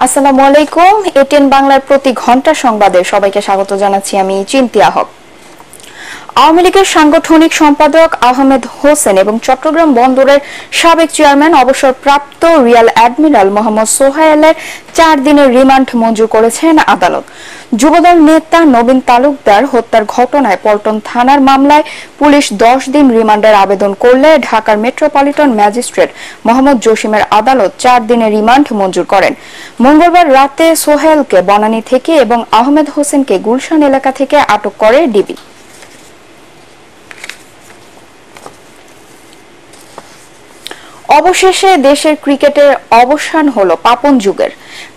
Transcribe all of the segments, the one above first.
আসসালামু আলাইকুম। এটিএন বাংলার প্রতি ঘন্টা সংবাদে সবাইকে স্বাগত জানাচ্ছি। আমি চিন্তিয়া হক। আওয়ামী লীগের সাংগঠনিক সম্পাদক আহমেদ হোসেন এবং চট্টগ্রাম বন্দরের সাবেক চেয়ারম্যান অবসরপ্রাপ্ত রিয়াল অ্যাডমিরাল মোহাম্মদ সোহায়েলের 4 দিনের রিমান্ড মঞ্জুর করেছেন আদালত। যুবদল নেতা নবীন তালুকদার হত্যার ঘটনায় পল্টন থানার মামলায় পুলিশ 10 দিন রিমান্ডের আবেদন করলে ঢাকার মেট্রোপলিটন ম্যাজিস্ট্রেট মোহাম্মদ জসিমের আদালত 4 দিনের রিমান্ড মঞ্জুর করেন। মঙ্গলবার রাতে সোহেলকে বনানী থেকে এবং আহমেদ হোসেনকে গুলশান এলাকা থেকে আটক করে ডিবি। অবশেষে দেশের ক্রিকেটের অবসান হলো পাপন যুগের।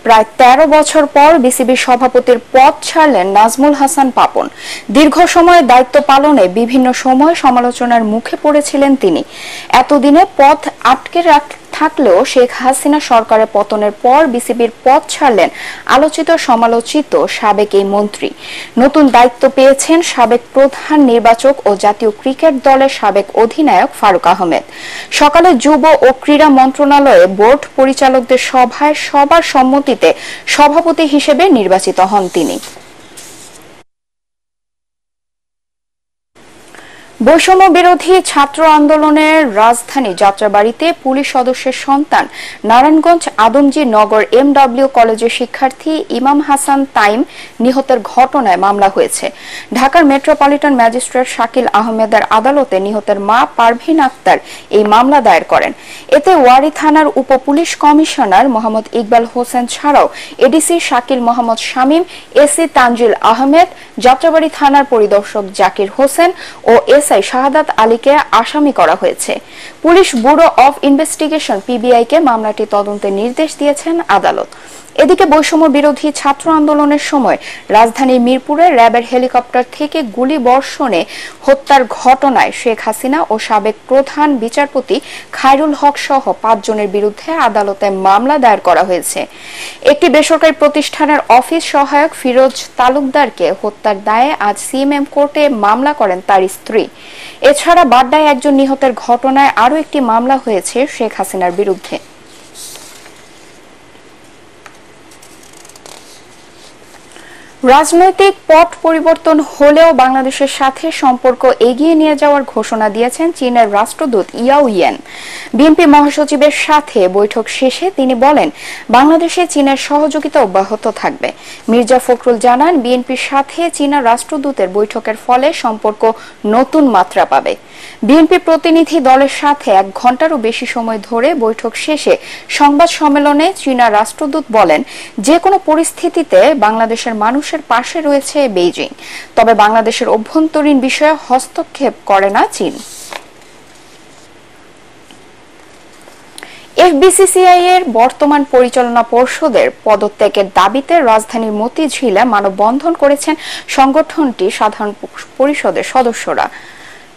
প্রায় 13 বছর পর বিসিবির সভাপতির পদ ছাড়লেন নাজমুল হাসান পাপন। দীর্ঘ সময় দায়িত্ব পালনে বিভিন্ন সময় সমালোচনার মুখে পড়েছিলেন তিনি। এতদিনে পদ আটকে থাকলেও শেখ হাসিনা সরকারের পতনের পর বিসিবির পদ ছাড়লেন আলোচিত সমালোচিত সাবেক এই মন্ত্রী। নতুন দায়িত্ব পেয়েছেন সাবেক প্রধান নির্বাচক ও জাতীয় ক্রিকেট দলের সাবেক অধিনায়ক ফারুক আহমেদ। সকালে যুব ও ক্রীড়া মন্ত্রণালয়ে বোর্ড পরিচালকদের সভায় সবার সম্মতিতে সভাপতি হিসেবে নির্বাচিত হন তিনি। বৈষম্য বিরোধী ছাত্র আন্দোলনের রাজধানী যাত্রাবাড়িতে পুলিশ সদস্যের সন্তান নারায়ণগঞ্জ আদমজী নগর এমডব্লিউ কলেজের শিক্ষার্থী ইমাম হাসান তাইম নিহতের ঘটনায় মামলা হয়েছে। ঢাকার মেট্রোপলিটন ম্যাজিস্ট্রেট শাকিল আহমেদের আদালতে নিহতের মা পারভিন আক্তার এই মামলা দায়ের করেন। এতে ওয়ারী থানার উপ পুলিশ কমিশনার মোহাম্মদ ইকবাল হোসেন ছাড়াও এডিসি শাকিল মোহাম্মদ শামীম, এসি তানজিল আহমেদ, যাত্রাবাড়ি থানার পরিদর্শক জাকির হোসেন ও এসআই শাহাদাত আলীকে আসামি করা হয়েছে। পুলিশ ব্যুরো অব ইনভেস্টিগেশন পিবিআইকে মামলাটি তদন্তের নির্দেশ দিয়েছেন আদালত। এদিকে বৈষম্য বিরোধী ছাত্র আন্দোলনের সময় রাজধানীর মিরপুরে র্যাবের হেলিকপ্টার থেকে গুলি বর্ষণে হত্যার ঘটনায় শেখ হাসিনা ও সাবেক প্রধান বিচারপতি খায়রুল হক সহ 5 জনের বিরুদ্ধে আদালতে মামলা দায়ের করা হয়েছে। একটি বেসরকারি প্রতিষ্ঠানের অফিস সহায়ক ফিরোজ তালুকদারকে হত্যার দায়ে আজ সিএমএম কোর্টে মামলা করেন তার স্ত্রী। এছাড়া বাড্ডায় একজন নিহতের ঘটনায় আরও একটি মামলা হয়েছে শেখ হাসিনার বিরুদ্ধে। রাজনৈতিক পট পরিবর্তন হলেও বাংলাদেশের সাথে সম্পর্ক এগিয়ে নিয়ে যাওয়ার ঘোষণা দিয়েছেন চীনের রাষ্ট্রদূত ইয়াও ইয়ান। বিএনপি মহাসচিবের সাথে বৈঠক শেষে তিনি বলেন, বাংলাদেশে চীনের সহযোগিতা অব্যাহত থাকবে। মির্জা ফখরুল জানান, বিএনপির সাথে চীনা রাষ্ট্রদূতের বৈঠকের ফলে সম্পর্ক নতুন মাত্রা পাবে। বিএনপি প্রতিনিধি দলের সাথে 1 ঘন্টারও বেশি সময় ধরে বৈঠক শেষে সংবাদ সম্মেলনে চীনা রাষ্ট্রদূত বলেন, যে কোনো পরিস্থিতিতে বাংলাদেশের মানুষের পাশে রয়েছে বেইজিং, তবে বাংলাদেশের অভ্যন্তরীণ বিষয়ে হস্তক্ষেপ করে না চীন। এফবিসিসিআই এর বর্তমান পরিচালনা পর্ষদের পদত্যাগের দাবিতে রাজধানীর মতিঝিলে মানববন্ধন করেছেন সংগঠনটির সাধারণ পরিষদের সদস্যরা।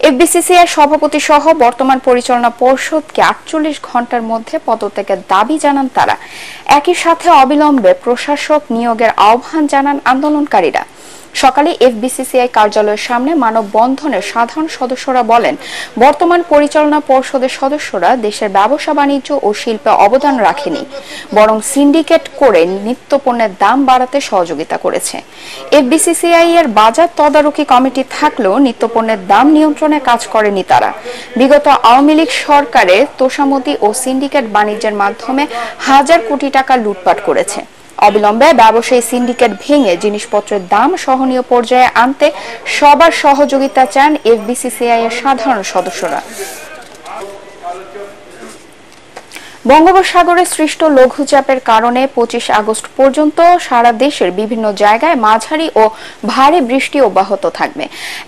এফবিসিসিআই সভাপতি সহ বর্তমান পরিচালনা পর্ষদকে 48 ঘন্টার মধ্যে পদত্যাগের দাবি জানান তারা। একই সাথে অবিলম্বে প্রশাসক নিয়োগের আহ্বান জানান আন্দোলনকারীরা। সকালে এফবিসিসিআই কার্যালয়ের সামনে মানববন্ধনের সাধারণ সদস্যরা বলেন, বর্তমান পরিচালনা পর্ষদের সদস্যরা দেশের ব্যবসা বাণিজ্য ও শিল্পে অবদান রাখেনি, বরং সিন্ডিকেট করে নিত্যপণ্যের দাম বাড়াতে সহযোগিতা করেছে। এফবিসিসিআই এর বাজার তদারকি কমিটি থাকলেও নিত্যপণ্যের দাম নিয়ন্ত্রণে কাজ করেনি তারা। বিগত আওয়ামী লীগ সরকারের তোষামোদী ও সিন্ডিকেট বাণিজ্যের মাধ্যমে হাজার কোটি টাকা লুটপাট করেছে। অবিলম্বে ব্যবসায়ী সিন্ডিকেট ভেঙে জিনিসপত্রের দাম সহনীয় পর্যায়ে আনতে সবার সহযোগিতা চান এফবিসিসিআই এর সাধারণ সদস্যরা। বঙ্গোপসাগরে সৃষ্ট লঘুচাপের কারণে 25 আগস্ট পর্যন্ত সারা দেশের বিভিন্ন জায়গায় মাঝারি ও ভারী বৃষ্টি অব্যাহত থাকবে,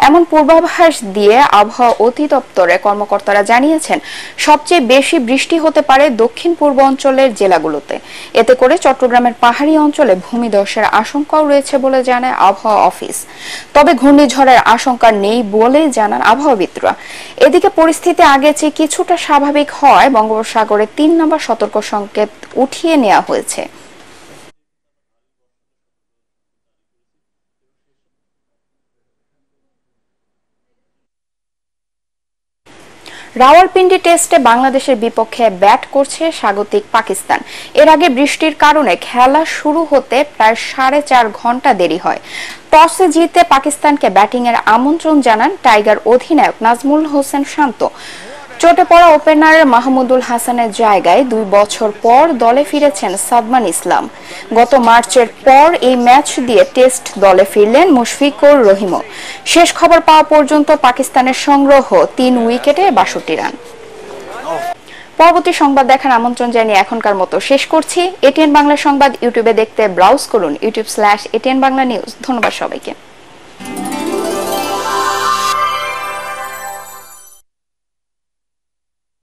এমন পূর্বাভাস দিয়ে আবহাওয়া অধিদপ্তরের কর্মকর্তারা জানিয়েছেন, সবচেয়ে বেশি বৃষ্টি হতে পারে দক্ষিণ পূর্ব অঞ্চলের জেলাগুলোতে। এতে করে চট্টগ্রামের পাহাড়ি অঞ্চলে ভূমিধসের আশঙ্কাও রয়েছে বলে জানায় আবহাওয়া অফিস। তবে ঘূর্ণিঝড়ের আশঙ্কা নেই বলে জানান আবহাওয়াবিদরা। এদিকে পরিস্থিতি আগের চেয়ে কিছুটা স্বাভাবিক হওয়ায় বঙ্গোপসাগরে 3 নম্বর সতর্ক সংকেত উঠিয়ে নেওয়া হয়েছে। রাওয়ালপিন্ডি টেস্টে বাংলাদেশের বিপক্ষে ব্যাট করছে স্বাগতিক পাকিস্তান। এর আগে বৃষ্টির কারণে খেলা শুরু হতে প্রায় 4.5 ঘন্টা দেরি হয়। টসে জিতে পাকিস্তানকে ব্যাটিংয়ের আমন্ত্রণ জানান টাইগার অধিনায়ক নাজমুল হোসেন শান্ত। চোটে পড়া ওপেনার মাহমুদুল হাসানের জায়গায় 2 বছর পর দলে ফিরেছেন সাদমান ইসলাম। গত মার্চের পর এই ম্যাচ দিয়ে টেস্ট দলে ফিরলেন মুশফিকুর রহিমও। শেষ খবর পাওয়া পর্যন্ত পাকিস্তানের সংগ্রহ 3 উইকেটে 62 রান। পরবর্তী সংবাদ দেখার আমন্ত্রণ জানিয়ে এখনকার মতো শেষ করছি। এটিএন বাংলা সংবাদ ইউটিউবে দেখতে ব্রাউজ করুন youtube/ATN Bangla News। ধন্যবাদ সবাইকে।